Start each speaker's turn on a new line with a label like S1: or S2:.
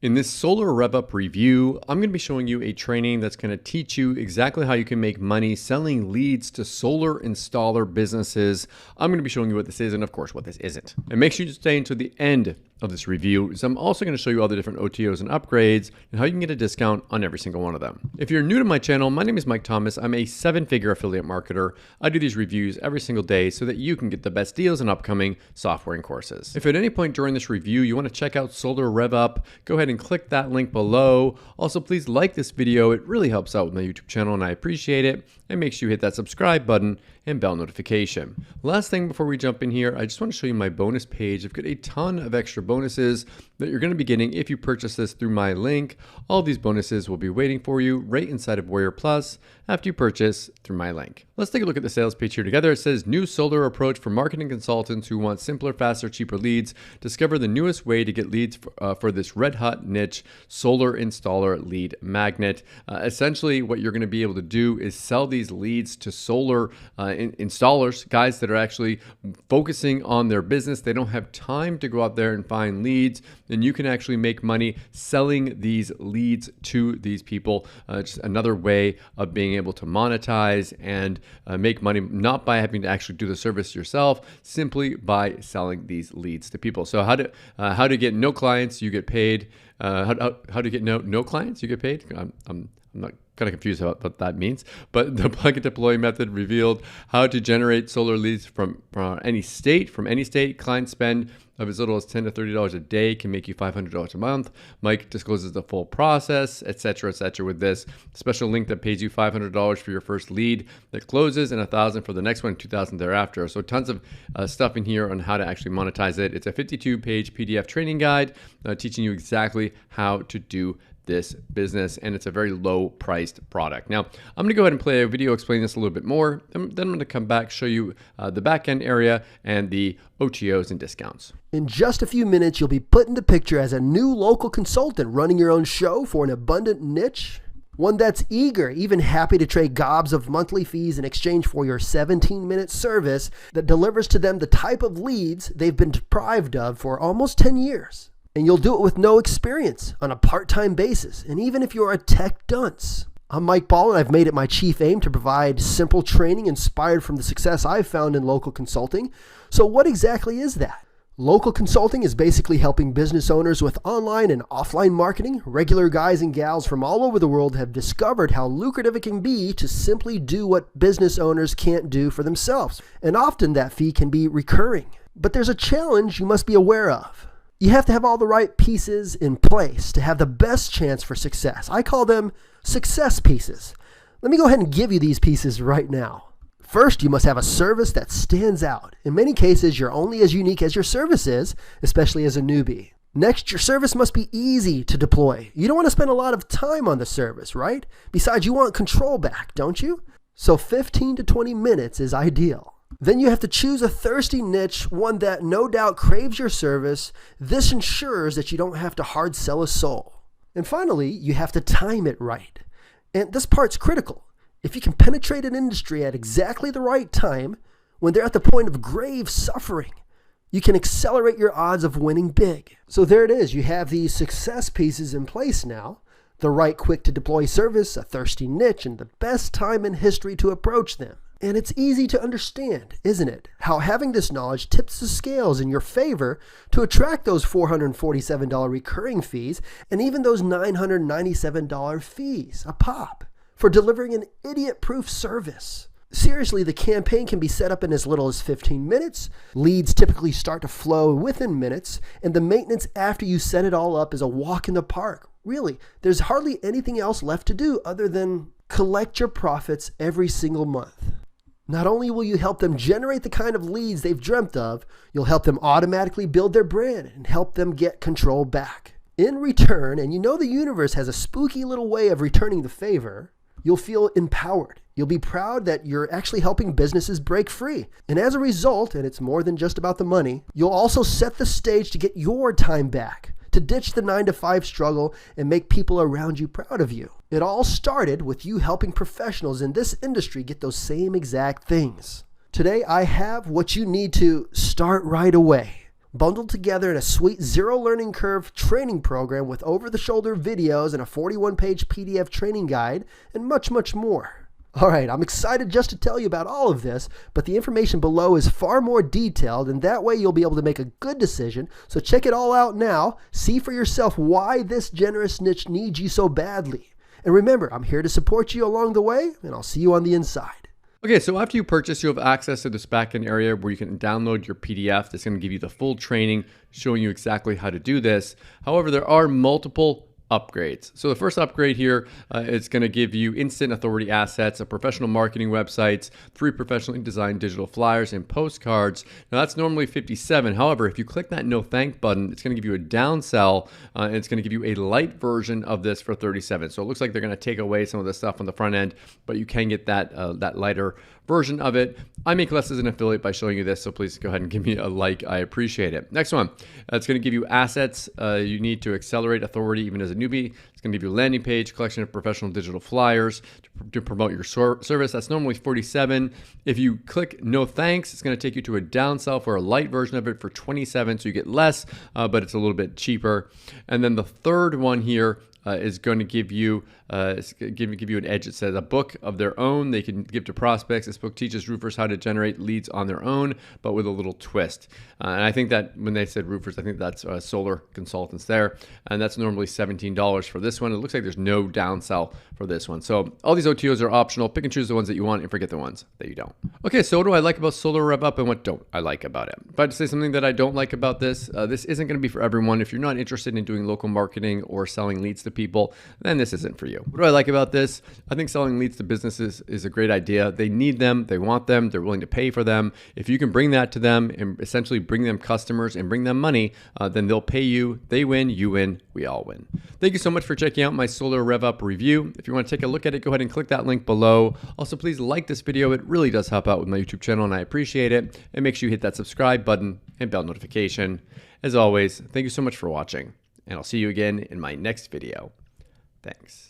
S1: In this Solar Rev Up review, I'm going to be showing you a training that's going to teach you exactly how you can make money selling leads to solar installer businesses. I'm going to be showing you what this is and, of course, what this isn't. And make sure you stay until the end of this review, so I'm also going to show you all the different OTOs and upgrades and how you can get a discount on every single one of them. If you're new to my channel, my name is Mike Thomas. I'm a 7-figure affiliate marketer. I do these reviews every single day so that you can get the best deals on upcoming software and courses. If at any point during this review you want to check out Solar Rev Up, go ahead and click that link below. Also, please like this video. It really helps out with my YouTube channel and I appreciate it. And make sure you hit that subscribe button and bell notification. Last thing before we jump in here, I just want to show you my bonus page. I've got a ton of extra bonuses that you're going to be getting if you purchase this through my link. All these bonuses will be waiting for you right inside of Warrior Plus after you purchase through my link. Let's take a look at the sales page here together. It says new solar approach for marketing consultants who want simpler, faster, cheaper leads. Discover the newest way to get leads for this red hot niche solar installer lead magnet. Essentially what you're going to be able to do is sell these leads to solar installers, guys that are actually focusing on their business. They don't have time to go out there and find leads, and you can actually make money selling these leads to these people. Just another way of being able to monetize and make money, not by having to actually do the service yourself, simply by selling these leads to people. So how to get no clients, you get paid. How to get no clients, you get paid. I'm not kind of confused about what that means, but the plug and deploy method revealed how to generate solar leads from any state. Client spend of as little as $10 to $30 a day can make you $500 a month. Mike discloses the full process, etc., with this special link that pays you $500 for your first lead that closes and $1,000 for the next one, $2,000 thereafter. So tons of stuff in here on how to actually monetize it. It's a 52-page PDF training guide teaching you exactly how to do this business, and it's a very low priced product. Now, I'm going to go ahead and play a video explaining this a little bit more. Then I'm going to come back, show you the back end area and the OTOs and discounts.
S2: In just a few minutes, you'll be put in the picture as a new local consultant running your own show for an abundant niche. One that's eager, even happy to trade gobs of monthly fees in exchange for your 17-minute service that delivers to them the type of leads they've been deprived of for almost 10 years. And you'll do it with no experience on a part-time basis, and even if you're a tech dunce. I'm Mike Ball, and I've made it my chief aim to provide simple training inspired from the success I've found in local consulting. So what exactly is that? Local consulting is basically helping business owners with online and offline marketing. Regular guys and gals from all over the world have discovered how lucrative it can be to simply do what business owners can't do for themselves. And often that fee can be recurring. But there's a challenge you must be aware of. You have to have all the right pieces in place to have the best chance for success. I call them success pieces. Let me go ahead and give you these pieces right now. First, you must have a service that stands out. In many cases, you're only as unique as your service is, especially as a newbie. Next, your service must be easy to deploy. You don't want to spend a lot of time on the service, right? Besides, you want control back, don't you? So 15 to 20 minutes is ideal. Then you have to choose a thirsty niche, one that no doubt craves your service. This ensures that you don't have to hard sell a soul. And finally, you have to time it right. And this part's critical. If you can penetrate an industry at exactly the right time, when they're at the point of grave suffering, you can accelerate your odds of winning big. So there it is. You have these success pieces in place now. The right quick to deploy service, a thirsty niche, and the best time in history to approach them. And it's easy to understand, isn't it? How having this knowledge tips the scales in your favor to attract those $447 recurring fees and even those $997 fees a pop for delivering an idiot-proof service. Seriously, the campaign can be set up in as little as 15 minutes. Leads typically start to flow within minutes, and the maintenance after you set it all up is a walk in the park. Really, there's hardly anything else left to do other than collect your profits every single month. Not only will you help them generate the kind of leads they've dreamt of, you'll help them automatically build their brand and help them get control back. In return, and you know the universe has a spooky little way of returning the favor, you'll feel empowered. You'll be proud that you're actually helping businesses break free. And as a result, and it's more than just about the money, you'll also set the stage to get your time back, to ditch the 9-to-5 struggle and make people around you proud of you. It all started with you helping professionals in this industry get those same exact things. Today, I have what you need to start right away. bundled together in a sweet zero learning curve training program with over-the-shoulder videos and a 41-page PDF training guide, and much, much more. All right, I'm excited just to tell you about all of this, but the information below is far more detailed, and that way you'll be able to make a good decision. So check it all out now. See for yourself why this generous niche needs you so badly. And remember, I'm here to support you along the way, and I'll see you on the inside.
S1: Okay, so after you purchase, you have access to this backend area where you can download your PDF that's going to give you the full training showing you exactly how to do this. However, there are multiple upgrades. So the first upgrade here is going to give you instant authority assets, a professional marketing websites, 3 professionally designed digital flyers and postcards. Now that's normally $57. However, if you click that no thank button, it's going to give you a downsell and it's going to give you a light version of this for $37. So it looks like they're going to take away some of the stuff on the front end, but you can get that lighter version of it. I make less as an affiliate by showing you this, so please go ahead and give me a like. I appreciate it. Next one, it's going to give you assets you need to accelerate authority even as a newbie. It's going to give you a landing page, collection of professional digital flyers to promote your service. That's normally $47. If you click no thanks, it's going to take you to a downsell for a light version of it for $27, so you get less, but it's a little bit cheaper. And then the third one here is going to give you an edge. It says a book of their own they can give to prospects. This book teaches roofers how to generate leads on their own, but with a little twist. And I think that when they said roofers, I think that's solar consultants there. And that's normally $17 for this one. It looks like there's no downsell for this one. So all these OTOs are optional. Pick and choose the ones that you want and forget the ones that you don't. Okay, so what do I like about Solar Rev Up and what don't I like about it? If I had to say something that I don't like about this, this isn't going to be for everyone. If you're not interested in doing local marketing or selling leads to people, then this isn't for you. What do I like about this? I think selling leads to businesses is a great idea. They need them, they want them, they're willing to pay for them. If you can bring that to them and essentially bring them customers and bring them money, then they'll pay you. They win, you win, we all win. Thank you so much for checking out my Solar Rev Up review. If you want to take a look at it, go ahead and click that link below. Also, please like this video. It really does help out with my YouTube channel and I appreciate it. And make sure you hit that subscribe button and bell notification. As always, thank you so much for watching, and I'll see you again in my next video. Thanks.